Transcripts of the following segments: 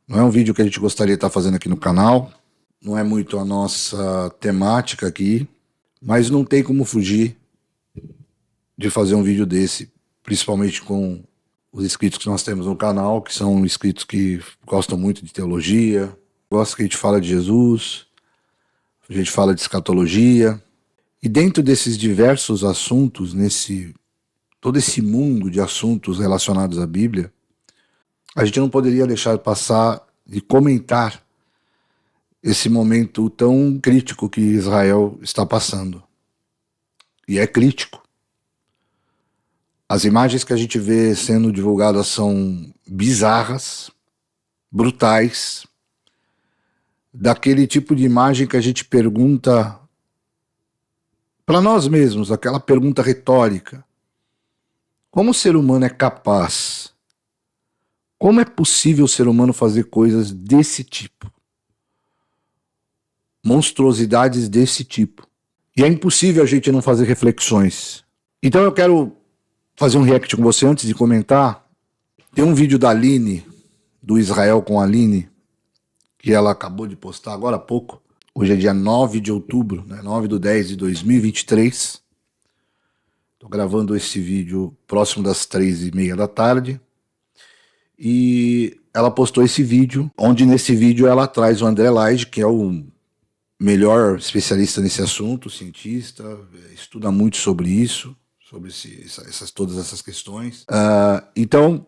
Não é um vídeo que a gente gostaria de estar fazendo aqui no canal, não é muito a nossa temática aqui, mas não tem como fugir de fazer um vídeo desse, principalmente com os inscritos que nós temos no canal, que são inscritos que gostam muito de teologia, gostam que a gente fala de Jesus, a gente fala de escatologia, e dentro desses diversos assuntos, todo esse mundo de assuntos relacionados à Bíblia, a gente não poderia deixar passar de comentar esse momento tão crítico que Israel está passando. E é crítico. As imagens que a gente vê sendo divulgadas são bizarras, brutais, daquele tipo de imagem que a gente pergunta para nós mesmos, aquela pergunta retórica: como o ser humano é capaz? Como é possível o ser humano fazer coisas desse tipo? Monstruosidades desse tipo. E é impossível a gente não fazer reflexões. Então eu quero fazer um react com você antes de comentar. Tem um vídeo da Aline, do Israel com a Aline, que ela acabou de postar agora há pouco. Hoje é dia 9 de outubro, né? 9/10 de 2023. Estou gravando esse vídeo próximo das 3:30 da tarde. E ela postou esse vídeo, onde nesse vídeo ela traz o André Laje, que é o melhor especialista nesse assunto, cientista, estuda muito sobre isso, sobre todas essas questões. Então,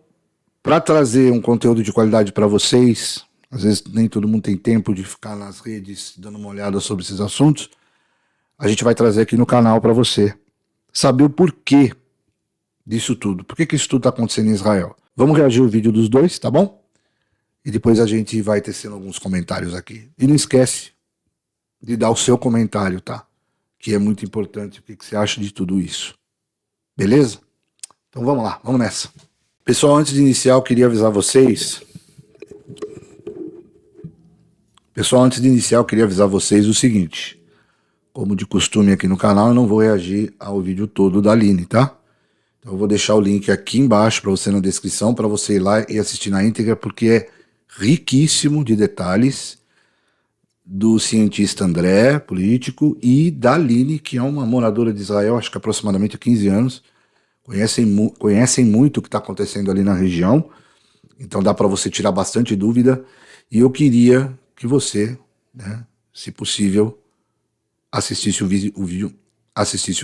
para trazer um conteúdo de qualidade para vocês, às vezes nem todo mundo tem tempo de ficar nas redes dando uma olhada sobre esses assuntos, a gente vai trazer aqui no canal para você saber o porquê disso tudo. Por que isso tudo está acontecendo em Israel? Vamos reagir ao vídeo dos dois, tá bom? E depois a gente vai tecendo alguns comentários aqui. E não esquece de dar o seu comentário, tá? Que é muito importante o que você acha de tudo isso. Beleza? Então vamos lá, vamos nessa. Pessoal, antes de iniciar, eu queria avisar vocês... o seguinte. Como de costume aqui no canal, eu não vou reagir ao vídeo todo da Aline, tá? Então eu vou deixar o link aqui embaixo para você na descrição, para você ir lá e assistir na íntegra, porque é riquíssimo de detalhes do cientista André, político, e da Aline, que é uma moradora de Israel, acho que aproximadamente há 15 anos, conhecem muito o que está acontecendo ali na região, então dá para você tirar bastante dúvida, e eu queria que você, né, se possível, assistisse o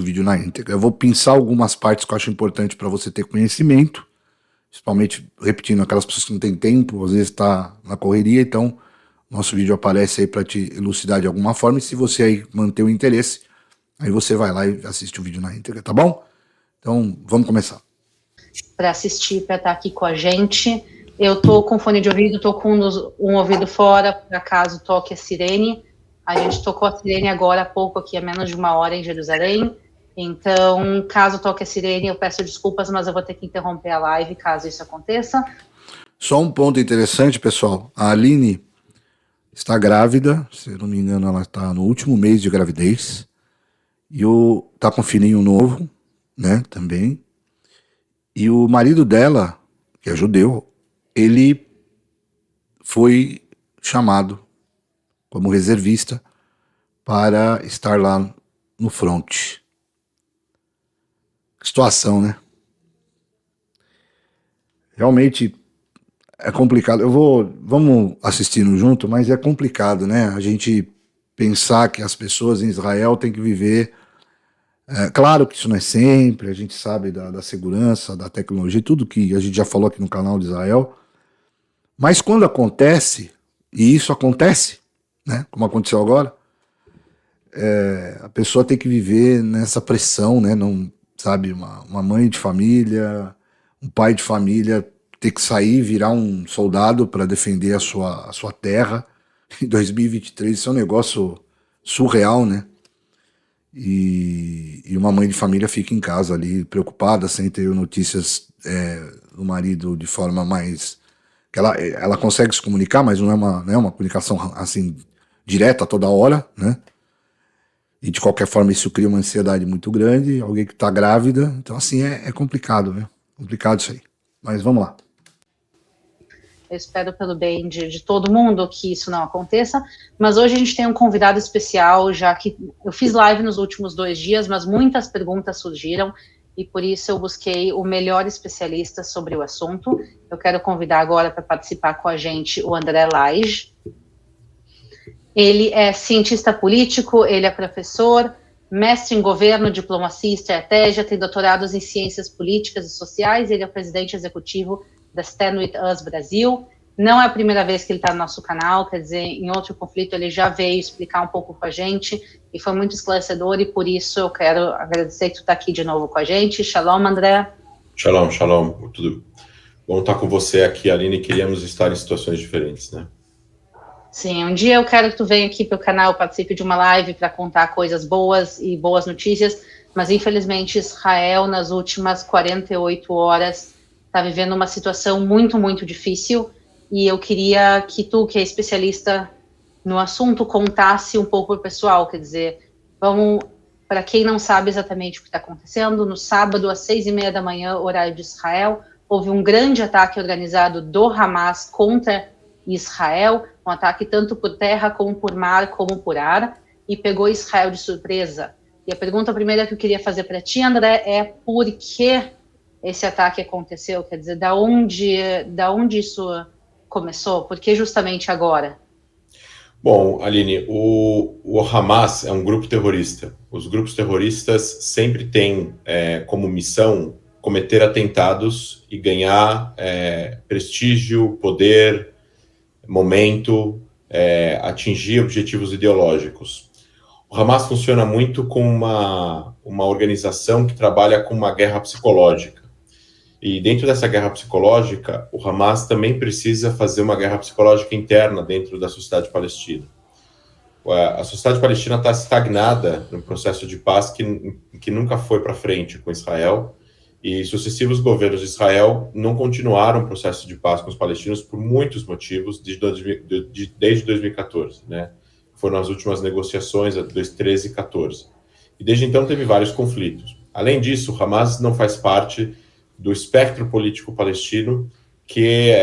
vídeo na íntegra. Eu vou pensar algumas partes que eu acho importante para você ter conhecimento, principalmente, repetindo, aquelas pessoas que não têm tempo, às vezes está na correria, então nosso vídeo aparece aí para te elucidar de alguma forma, e se você aí manter o interesse, aí você vai lá e assiste o vídeo na íntegra, tá bom? Então, vamos começar. Para assistir, para estar aqui com a gente. Eu tô com fone de ouvido, tô com um ouvido fora, por acaso toque a sirene. A gente tocou a sirene agora há pouco, aqui há menos de uma hora em Jerusalém. Então, caso toque a sirene, eu peço desculpas, mas eu vou ter que interromper a live caso isso aconteça. Só um ponto interessante, pessoal. A Aline está grávida, se eu não me engano, ela está no último mês de gravidez. E tá com um filhinho novo, né, também. E o marido dela, que é judeu, ele foi chamado como reservista para estar lá no front. Situação, né? Realmente é complicado. Vamos assistindo junto, mas é complicado, né? A gente pensar que as pessoas em Israel têm que viver... claro que isso não é sempre, a gente sabe da segurança, da tecnologia, tudo que a gente já falou aqui no canal de Israel, mas quando acontece, e isso acontece, né, como aconteceu agora, a pessoa tem que viver nessa pressão, né, não, sabe, uma mãe de família, um pai de família, ter que sair, virar um soldado para defender a sua terra, em 2023, isso é um negócio surreal, né? E uma mãe de família fica em casa ali, preocupada, sem ter notícias do marido de forma mais... que ela consegue se comunicar, mas não é uma comunicação assim direta toda hora, né? E de qualquer forma isso cria uma ansiedade muito grande, alguém que está grávida, então assim é complicado, né? Complicado isso aí. Mas vamos lá. Eu espero pelo bem de todo mundo que isso não aconteça, mas hoje a gente tem um convidado especial, já que eu fiz live nos últimos 2 dias, mas muitas perguntas surgiram, e por isso eu busquei o melhor especialista sobre o assunto. Eu quero convidar agora para participar com a gente o André Lage. Ele é cientista político, ele é professor, mestre em governo, diplomacia e estratégia, tem doutorados em ciências políticas e sociais, ele é o presidente executivo da Stand With Us Brasil. Não é a primeira vez que ele está no nosso canal, quer dizer, em outro conflito ele já veio explicar um pouco com a gente, e foi muito esclarecedor, e por isso eu quero agradecer que tu está aqui de novo com a gente. Shalom, André. Shalom, shalom. Tudo bom estar com você aqui, Aline. Queríamos estar em situações diferentes, né? Sim, um dia eu quero que tu venha aqui para o canal, participe de uma live para contar coisas boas e boas notícias, mas infelizmente Israel, nas últimas 48 horas, está vivendo uma situação muito, muito difícil, e eu queria que tu, que é especialista no assunto, contasse um pouco para o pessoal, quer dizer, vamos, para quem não sabe exatamente o que está acontecendo, no sábado, às 6h30 da manhã, horário de Israel, houve um grande ataque organizado do Hamas contra Israel, um ataque tanto por terra, como por mar, como por ar, e pegou Israel de surpresa. E a pergunta primeira que eu queria fazer para ti, André, é por que esse ataque aconteceu? Quer dizer, da onde isso começou? Por que justamente agora? Bom, Aline, o Hamas é um grupo terrorista. Os grupos terroristas sempre têm como missão cometer atentados e ganhar prestígio, poder, momento, atingir objetivos ideológicos. O Hamas funciona muito como uma organização que trabalha com uma guerra psicológica. E dentro dessa guerra psicológica, o Hamas também precisa fazer uma guerra psicológica interna dentro da sociedade palestina. A sociedade palestina está estagnada no processo de paz que nunca foi para frente com Israel, e sucessivos governos de Israel não continuaram o processo de paz com os palestinos por muitos motivos desde 2014, né? Foram as últimas negociações, 2013 e 2014. E desde então teve vários conflitos. Além disso, o Hamas não faz parte do espectro político palestino que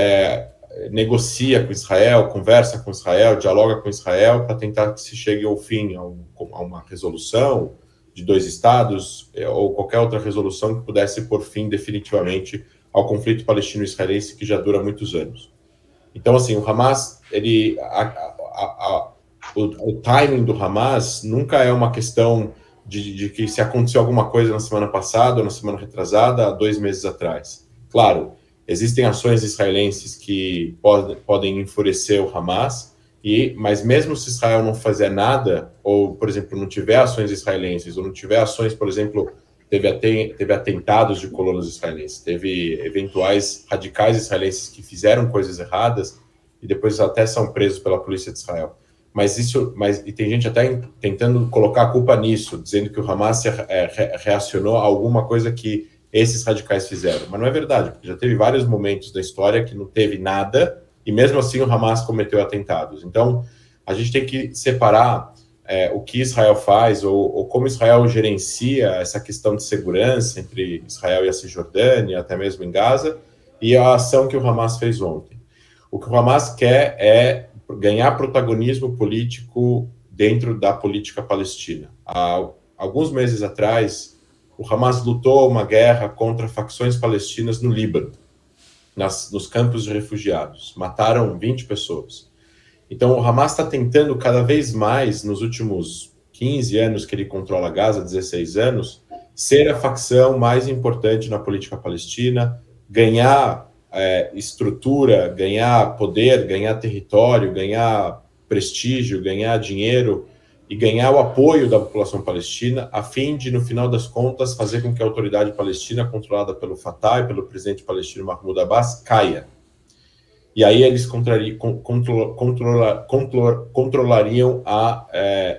negocia com Israel, conversa com Israel, dialoga com Israel para tentar que se chegue ao fim, a uma resolução de 2 estados, ou qualquer outra resolução que pudesse pôr fim definitivamente ao conflito palestino-israelense que já dura muitos anos. Então, assim, o Hamas, o timing do Hamas nunca é uma questão de que se aconteceu alguma coisa na semana passada ou na semana retrasada, há 2 meses atrás. Claro, existem ações israelenses que podem enfurecer o Hamas, mas mesmo se Israel não fizer nada, ou, por exemplo, não tiver ações israelenses, ou não tiver ações, por exemplo, teve atentados de colonos israelenses, teve eventuais radicais israelenses que fizeram coisas erradas e depois até são presos pela polícia de Israel. Mas tem gente até tentando colocar a culpa nisso, dizendo que o Hamas reacionou a alguma coisa que esses radicais fizeram. Mas não é verdade, porque já teve vários momentos da história que não teve nada, e mesmo assim o Hamas cometeu atentados. Então, a gente tem que separar o que Israel faz, ou como Israel gerencia essa questão de segurança entre Israel e a Cisjordânia, até mesmo em Gaza, e a ação que o Hamas fez ontem. O que o Hamas quer é ganhar protagonismo político dentro da política palestina. Há alguns meses atrás, o Hamas lutou uma guerra contra facções palestinas no Líbano, nos campos de refugiados. Mataram 20 pessoas. Então, o Hamas está tentando cada vez mais, nos últimos 15 anos que ele controla Gaza, 16 anos, ser a facção mais importante na política palestina, ganhar estrutura, ganhar poder, ganhar território, ganhar prestígio, ganhar dinheiro e ganhar o apoio da população palestina, a fim de, no final das contas, fazer com que a autoridade palestina, controlada pelo Fatah e pelo presidente palestino Mahmoud Abbas, caia. E aí eles controlariam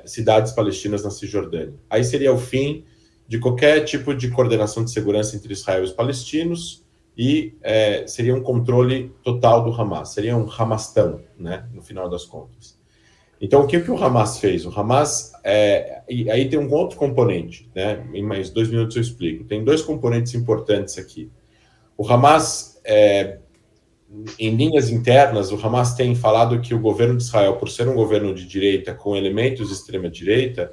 cidades palestinas na Cisjordânia. Aí seria o fim de qualquer tipo de coordenação de segurança entre Israel e os palestinos, e seria um controle total do Hamas, seria um Hamastão, né, no final das contas. Então, o que o Hamas fez? O Hamas, e aí tem um outro componente, né, em mais 2 minutos eu explico. Tem 2 componentes importantes aqui. O Hamas em linhas internas, o Hamas tem falado que o governo de Israel, por ser um governo de direita com elementos de extrema-direita,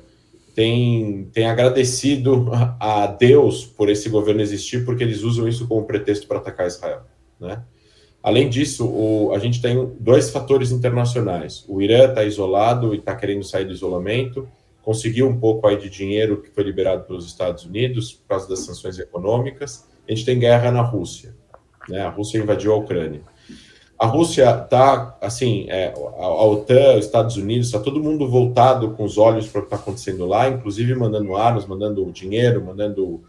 tem agradecido a Deus por esse governo existir, porque eles usam isso como pretexto para atacar Israel, né? Além disso, a gente tem dois fatores internacionais. O Irã está isolado e está querendo sair do isolamento, conseguiu um pouco aí de dinheiro que foi liberado pelos Estados Unidos por causa das sanções econômicas. A gente tem guerra na Rússia, né? A Rússia invadiu a Ucrânia. A Rússia está, assim, a OTAN, os Estados Unidos, está todo mundo voltado com os olhos para o que está acontecendo lá, inclusive mandando armas, mandando dinheiro, mandando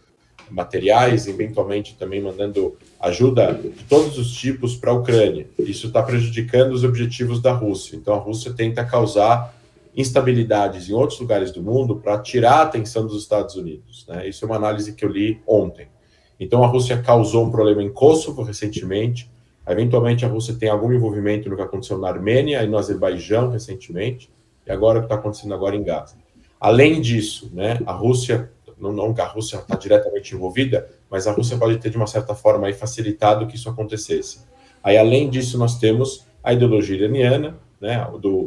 materiais, eventualmente também mandando ajuda de todos os tipos para a Ucrânia. Isso está prejudicando os objetivos da Rússia. Então, a Rússia tenta causar instabilidades em outros lugares do mundo para tirar a atenção dos Estados Unidos, né? Isso é uma análise que eu li ontem. Então, a Rússia causou um problema em Kosovo recentemente. Eventualmente, a Rússia tem algum envolvimento no que aconteceu na Armênia e no Azerbaijão recentemente, e agora o que está acontecendo agora em Gaza. Além disso, né, a Rússia, não que a Rússia está diretamente envolvida, mas a Rússia pode ter, de uma certa forma, aí, facilitado que isso acontecesse. Aí, além disso, nós temos a ideologia iraniana, né,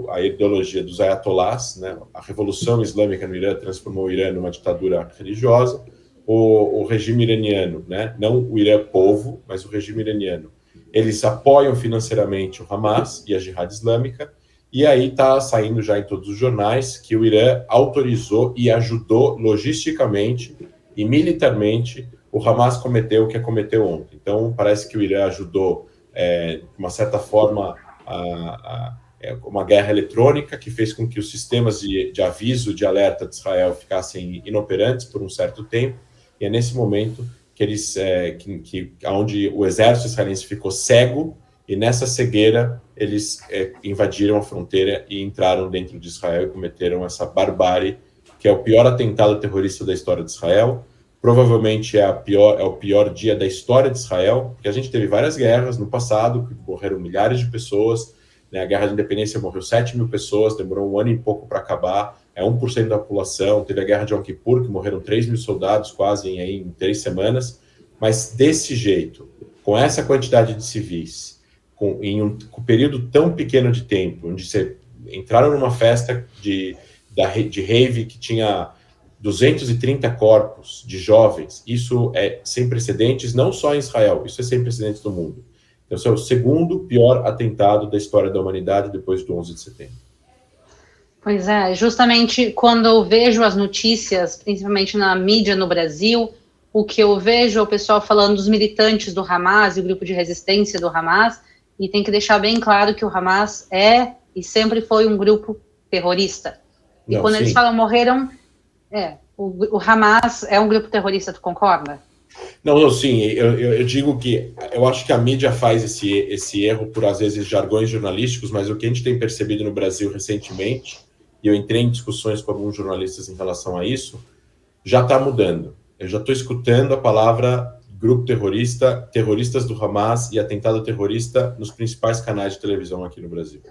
a ideologia dos ayatolás, né, a Revolução Islâmica no Irã transformou o Irã numa ditadura religiosa, o regime iraniano, né, não o Irã povo, mas o regime iraniano, eles apoiam financeiramente o Hamas e a Jihad Islâmica, e aí está saindo já em todos os jornais que o Irã autorizou e ajudou logisticamente e militarmente o Hamas cometeu o que cometeu ontem. Então, parece que o Irã ajudou, de uma certa forma, uma guerra eletrônica que fez com que os sistemas de aviso, de alerta de Israel ficassem inoperantes por um certo tempo, e é nesse momento que eles, onde o exército israelense ficou cego, e nessa cegueira eles invadiram a fronteira e entraram dentro de Israel e cometeram essa barbárie, que é o pior atentado terrorista da história de Israel. Provavelmente é o pior dia da história de Israel, porque a gente teve várias guerras no passado, que morreram milhares de pessoas, né? A Guerra da Independência morreu 7.000 pessoas, demorou um ano e pouco para acabar, é 1% da população. Teve a Guerra de Yom Kippur, que morreram 3.000 soldados quase em 3 semanas, mas desse jeito, com essa quantidade de civis, em um período tão pequeno de tempo, onde você entraram numa festa de rave que tinha 230 corpos de jovens, isso é sem precedentes, não só em Israel, isso é sem precedentes no mundo. Então, esse é o segundo pior atentado da história da humanidade depois do 11 de setembro. Pois é, justamente quando eu vejo as notícias, principalmente na mídia no Brasil, o que eu vejo é o pessoal falando dos militantes do Hamas e o grupo de resistência do Hamas, e tem que deixar bem claro que o Hamas é e sempre foi um grupo terrorista. E quando eles falam morreram, o Hamas é um grupo terrorista, tu concorda? Não, sim, eu digo que eu acho que a mídia faz esse erro por, às vezes, jargões jornalísticos, mas o que a gente tem percebido no Brasil recentemente, e eu entrei em discussões com alguns jornalistas em relação a isso, já está mudando. Eu já estou escutando a palavra grupo terrorista, terroristas do Hamas e atentado terrorista nos principais canais de televisão aqui no Brasil.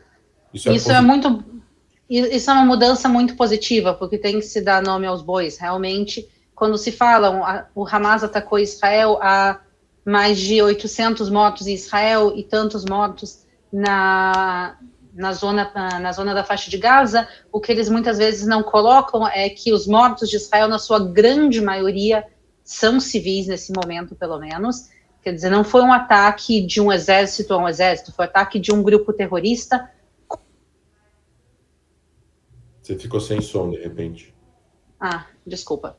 Isso é uma mudança muito positiva, porque tem que se dar nome aos bois. Realmente, quando se fala, o Hamas atacou Israel, há mais de 800 mortos em Israel e tantos mortos na zona da faixa de Gaza, o que eles muitas vezes não colocam é que os mortos de Israel, na sua grande maioria, são civis nesse momento, pelo menos. Quer dizer, não foi um ataque de um exército a um exército, foi um ataque de um grupo terrorista. Você ficou sem som, de repente. Ah, desculpa.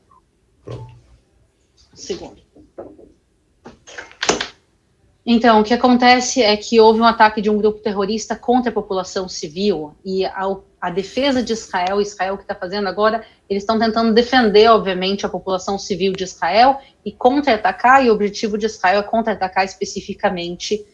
Pronto. Um segundo. Então, o que acontece é que houve um ataque de um grupo terrorista contra a população civil, e a defesa de Israel que está fazendo agora, eles estão tentando defender, obviamente, a população civil de Israel e contra-atacar, e o objetivo de Israel é contra-atacar especificamente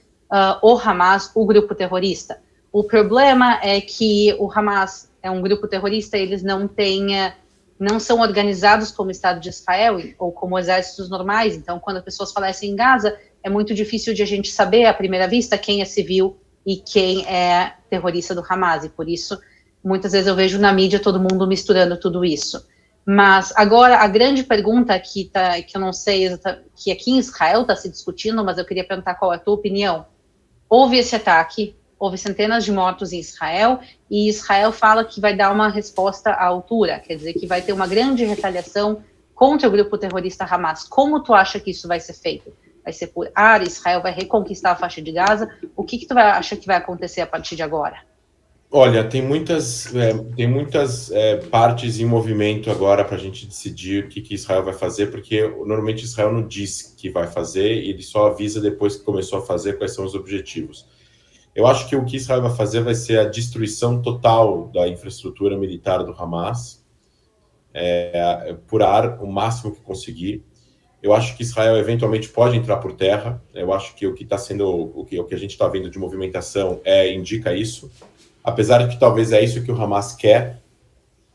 o Hamas, o grupo terrorista. O problema é que o Hamas é um grupo terrorista, eles não são organizados como Estado de Israel ou como exércitos normais. Então, quando as pessoas falecem em Gaza, é muito difícil de a gente saber, à primeira vista, quem é civil e quem é terrorista do Hamas, e por isso, muitas vezes eu vejo na mídia todo mundo misturando tudo isso. Mas, agora, a grande pergunta que eu não sei, que aqui em Israel está se discutindo, mas eu queria perguntar qual é a tua opinião. houve esse ataque, houve centenas de mortos em Israel, e Israel fala que vai dar uma resposta à altura, quer dizer, que vai ter uma grande retaliação contra o grupo terrorista Hamas. Como tu acha que isso vai ser feito? Vai ser por ar? Israel vai reconquistar a faixa de Gaza? O que tu acha que vai acontecer a partir de agora? Olha, tem muitas partes em movimento agora para a gente decidir o que Israel vai fazer, porque normalmente Israel não diz que vai fazer, ele só avisa depois que começou a fazer quais são os objetivos. Eu acho que o que Israel vai fazer vai ser a destruição total da infraestrutura militar do Hamas, por ar, o máximo que conseguir. Eu acho que Israel eventualmente pode entrar por terra. Eu acho que o que a gente está vendo de movimentação indica isso. Apesar de que talvez é isso que o Hamas quer,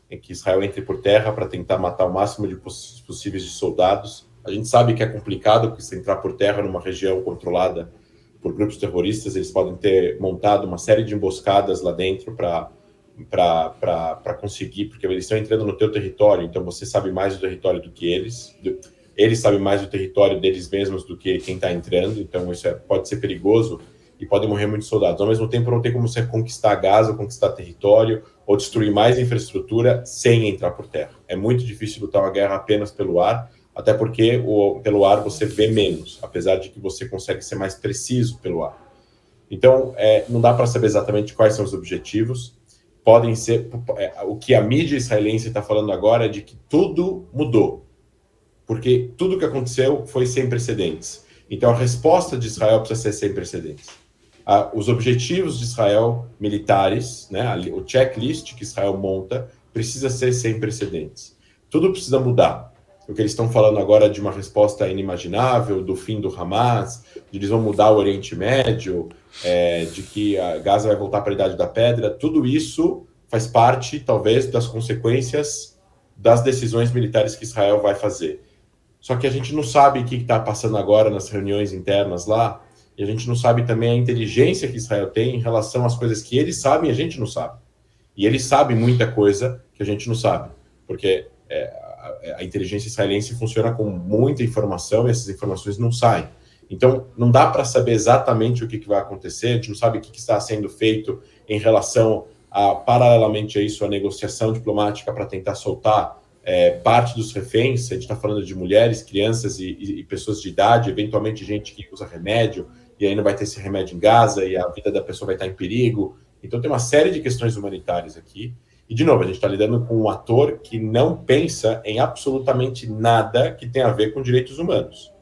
é que Israel entre por terra para tentar matar o máximo de possíveis de soldados. A gente sabe que é complicado, porque se entrar por terra numa região controlada por grupos terroristas, eles podem ter montado uma série de emboscadas lá dentro para conseguir, porque eles estão entrando no teu território, então você sabe mais do território do que eles. Eles sabem mais do território deles mesmos do que quem está entrando, então isso pode ser perigoso e podem morrer muitos soldados. Ao mesmo tempo, não tem como você conquistar Gaza, conquistar território ou destruir mais infraestrutura sem entrar por terra. É muito difícil lutar uma guerra apenas pelo ar, até porque pelo ar você vê menos, apesar de que você consegue ser mais preciso pelo ar. Então, não dá para saber exatamente quais são os objetivos. Podem ser... o que a mídia israelense está falando agora é de que tudo mudou, porque tudo que aconteceu foi sem precedentes. Então, a resposta de Israel precisa ser sem precedentes. Os objetivos de Israel militares, né, o checklist que Israel monta, precisa ser sem precedentes. Tudo precisa mudar. O que eles estão falando agora de uma resposta inimaginável, do fim do Hamas, de eles vão mudar o Oriente Médio, de que a Gaza vai voltar para a Idade da Pedra, tudo isso faz parte, talvez, das consequências das decisões militares que Israel vai fazer. Só que a gente não sabe o que está passando agora nas reuniões internas lá, e a gente não sabe também a inteligência que Israel tem em relação às coisas que eles sabem e a gente não sabe. E eles sabem muita coisa que a gente não sabe, porque a inteligência israelense funciona com muita informação e essas informações não saem. Então, não dá para saber exatamente o que vai acontecer, a gente não sabe o que está sendo feito em relação paralelamente a isso, a negociação diplomática para tentar soltar parte dos reféns. A gente está falando de mulheres, crianças e pessoas de idade, eventualmente gente que usa remédio, e aí não vai ter esse remédio em Gaza, e a vida da pessoa vai estar em perigo. Então tem uma série de questões humanitárias aqui. E, de novo, a gente está lidando com um ator que não pensa em absolutamente nada que tenha a ver com direitos humanos.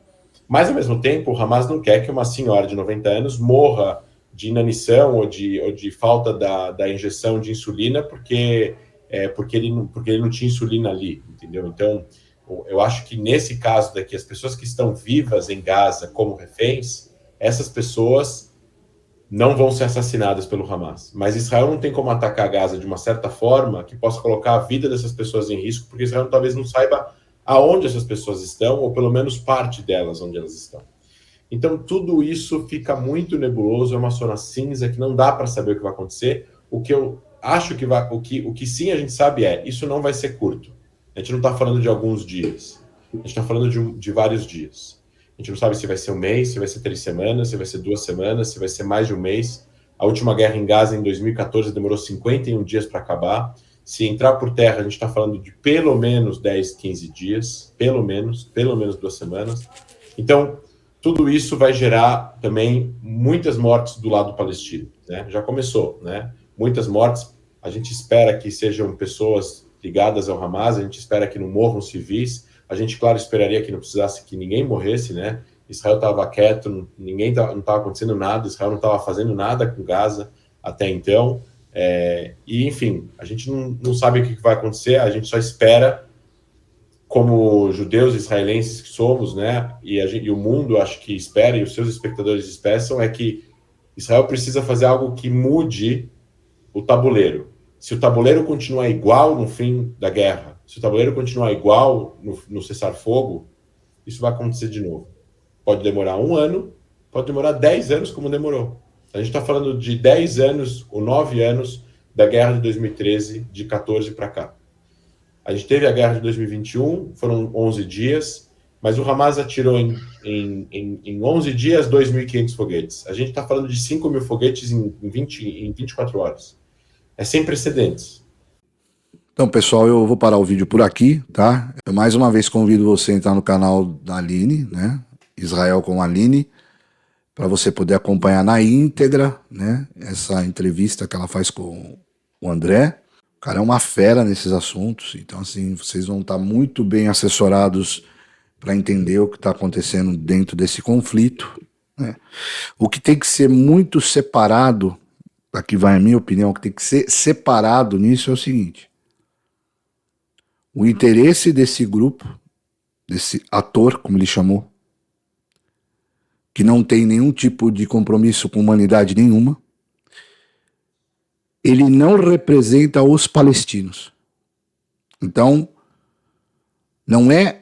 Mas, ao mesmo tempo, o Hamas não quer que uma senhora de 90 anos morra de inanição ou de falta da injeção de insulina porque ele não tinha insulina ali, entendeu? Então, eu acho que nesse caso daqui, as pessoas que estão vivas em Gaza como reféns, essas pessoas não vão ser assassinadas pelo Hamas. Mas Israel não tem como atacar Gaza de uma certa forma que possa colocar a vida dessas pessoas em risco, porque Israel talvez não saiba aonde essas pessoas estão, ou pelo menos parte delas onde elas estão. Então, tudo isso fica muito nebuloso, é uma zona cinza que não dá para saber o que vai acontecer. O que eu acho que vai... O que sim a gente sabe isso não vai ser curto. A gente não está falando de alguns dias. A gente está falando de vários dias. A gente não sabe se vai ser um mês, se vai ser 3 semanas, se vai ser 2 semanas, se vai ser mais de um mês. A última guerra em Gaza, em 2014, demorou 51 dias para acabar. Se entrar por terra, a gente está falando de pelo menos 10, 15 dias. Pelo menos 2 semanas. Então, tudo isso vai gerar também muitas mortes do lado palestino, né? Já começou, né? Muitas mortes. A gente espera que sejam pessoas ligadas ao Hamas, a gente espera que não morram civis. A gente, claro, esperaria que não precisasse que ninguém morresse, né? Israel estava quieto, não estava acontecendo nada, Israel não estava fazendo nada com Gaza até então. E, enfim, a gente não sabe o que vai acontecer, a gente só espera, como judeus israelenses que somos, né? E o mundo, acho que espera, e os seus espectadores esperam, é que Israel precisa fazer algo que mude o tabuleiro. Se o tabuleiro continuar igual no fim da guerra, se o tabuleiro continuar igual no cessar-fogo, isso vai acontecer de novo. Pode demorar 1 ano, pode demorar 10 anos, como demorou. A gente está falando de 10 anos ou 9 anos da guerra de 2013, de 14 para cá. A gente teve a guerra de 2021, foram 11 dias, mas o Hamas atirou em 11 dias 2.500 foguetes. A gente está falando de 5.000 foguetes em 24 horas. É sem precedentes. Então, pessoal, eu vou parar o vídeo por aqui, tá? Eu mais uma vez convido você a entrar no canal da Aline, né? Israel com a Aline, para você poder acompanhar na íntegra, né? Essa entrevista que ela faz com o André. O cara é uma fera nesses assuntos, então, assim, vocês vão estar muito bem assessorados para entender o que está acontecendo dentro desse conflito, né? O que tem que ser muito separado, aqui vai a minha opinião, o que tem que ser separado nisso é o seguinte: o interesse desse grupo, desse ator, como ele chamou, que não tem nenhum tipo de compromisso com humanidade nenhuma, ele não representa os palestinos. Então, não é,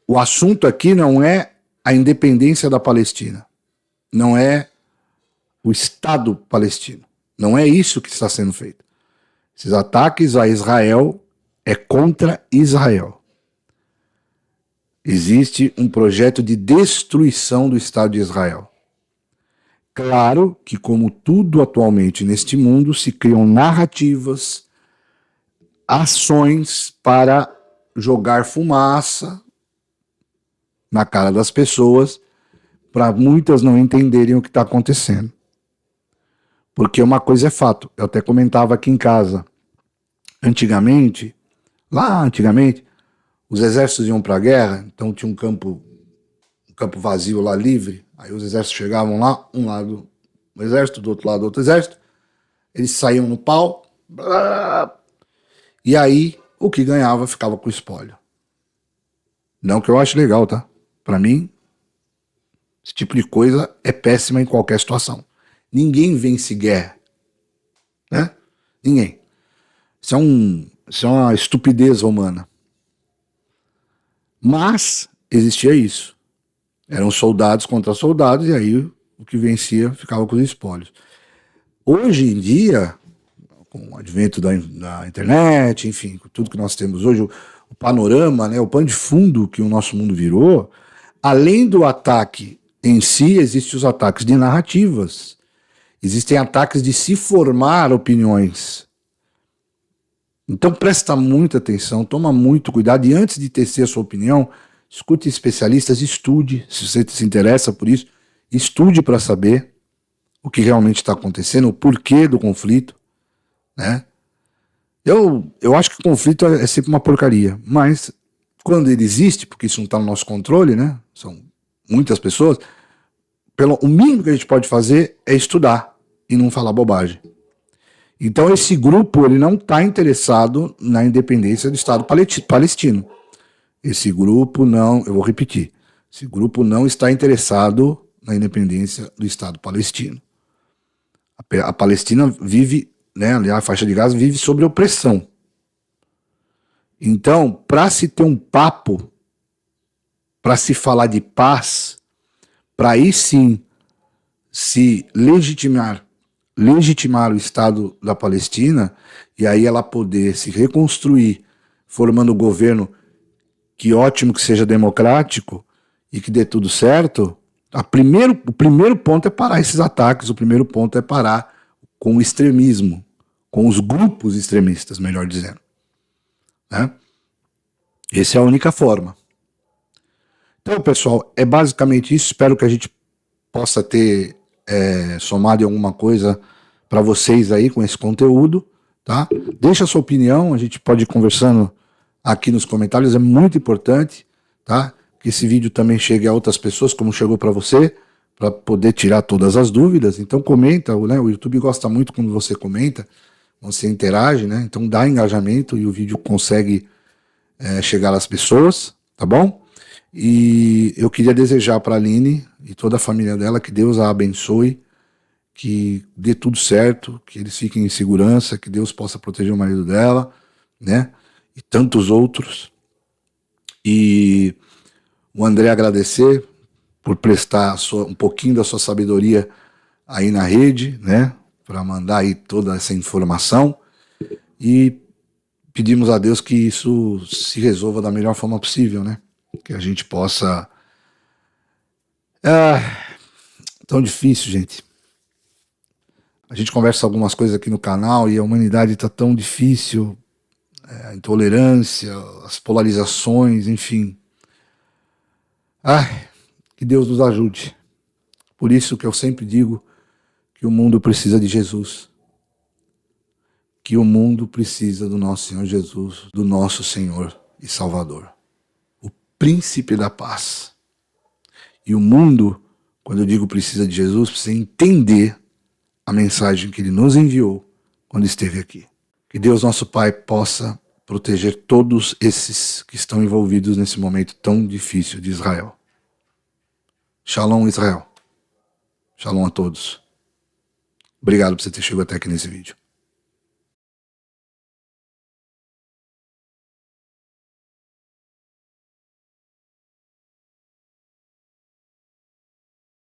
o assunto aqui não é a independência da Palestina, não é o Estado palestino, não é isso que está sendo feito. Esses ataques a Israel é contra Israel. Existe um projeto de destruição do Estado de Israel. Claro que, como tudo atualmente neste mundo, se criam narrativas, ações para jogar fumaça na cara das pessoas, para muitas não entenderem o que está acontecendo. Porque uma coisa é fato, eu até comentava aqui em casa, lá antigamente, os exércitos iam para a guerra, então tinha um campo vazio lá, livre, aí os exércitos chegavam lá, um lado um exército, do outro lado outro exército, eles saíam no pau, e aí o que ganhava ficava com o espólio. Não que eu acho legal, tá? Para mim, esse tipo de coisa é péssima em qualquer situação. Ninguém vence guerra, né? Ninguém. Isso é uma estupidez humana. Mas existia isso. Eram soldados contra soldados, e aí o que vencia ficava com os espólios. Hoje em dia, com o advento da internet, enfim, com tudo que nós temos hoje, o panorama, né, o pano de fundo que o nosso mundo virou, além do ataque em si, existem os ataques de narrativas. Existem ataques de se formar opiniões. Então presta muita atenção, toma muito cuidado, e antes de tecer a sua opinião, escute especialistas, estude, se você se interessa por isso, estude para saber o que realmente está acontecendo, o porquê do conflito, né? Eu acho que o conflito é sempre uma porcaria, mas quando ele existe, porque isso não está no nosso controle, né? São muitas pessoas, o mínimo que a gente pode fazer é estudar e não falar bobagem. Então esse grupo ele não está interessado na independência do Estado palestino. Esse grupo não, eu vou repetir, esse grupo não está interessado na independência do Estado palestino. A Palestina vive, né, aliás, a faixa de Gaza vive sob opressão. Então, para se ter um papo, para se falar de paz, para aí sim se legitimar o Estado da Palestina, e aí ela poder se reconstruir, formando um governo que ótimo que seja democrático e que dê tudo certo, o primeiro ponto é parar esses ataques, o primeiro ponto é parar com o extremismo, com os grupos extremistas, melhor dizendo, né? Essa é a única forma. Então, pessoal, é basicamente isso. Espero que a gente possa ter somado em alguma coisa para vocês aí com esse conteúdo, tá? Deixa a sua opinião, a gente pode ir conversando aqui nos comentários, é muito importante, tá? Que esse vídeo também chegue a outras pessoas, como chegou para você, para poder tirar todas as dúvidas. Então comenta, né? O YouTube gosta muito quando você comenta, você interage, né? Então dá engajamento e o vídeo consegue chegar às pessoas, tá bom? E eu queria desejar para a Aline e toda a família dela que Deus a abençoe, que dê tudo certo, que eles fiquem em segurança, que Deus possa proteger o marido dela, né? E tantos outros. E o André agradecer por prestar um pouquinho da sua sabedoria aí na rede, né? Para mandar aí toda essa informação. E pedimos a Deus que isso se resolva da melhor forma possível, né? Que a gente possa... tão difícil, gente. A gente conversa algumas coisas aqui no canal e a humanidade está tão difícil, a intolerância, as polarizações, enfim. Que Deus nos ajude. Por isso que eu sempre digo que o mundo precisa de Jesus. Que o mundo precisa do nosso Senhor Jesus, do nosso Senhor e Salvador. O príncipe da paz. E o mundo, quando eu digo precisa de Jesus, precisa entender a mensagem que ele nos enviou quando esteve aqui. Que Deus, nosso Pai, possa proteger todos esses que estão envolvidos nesse momento tão difícil de Israel. Shalom, Israel. Shalom a todos. Obrigado por você ter chegado até aqui nesse vídeo.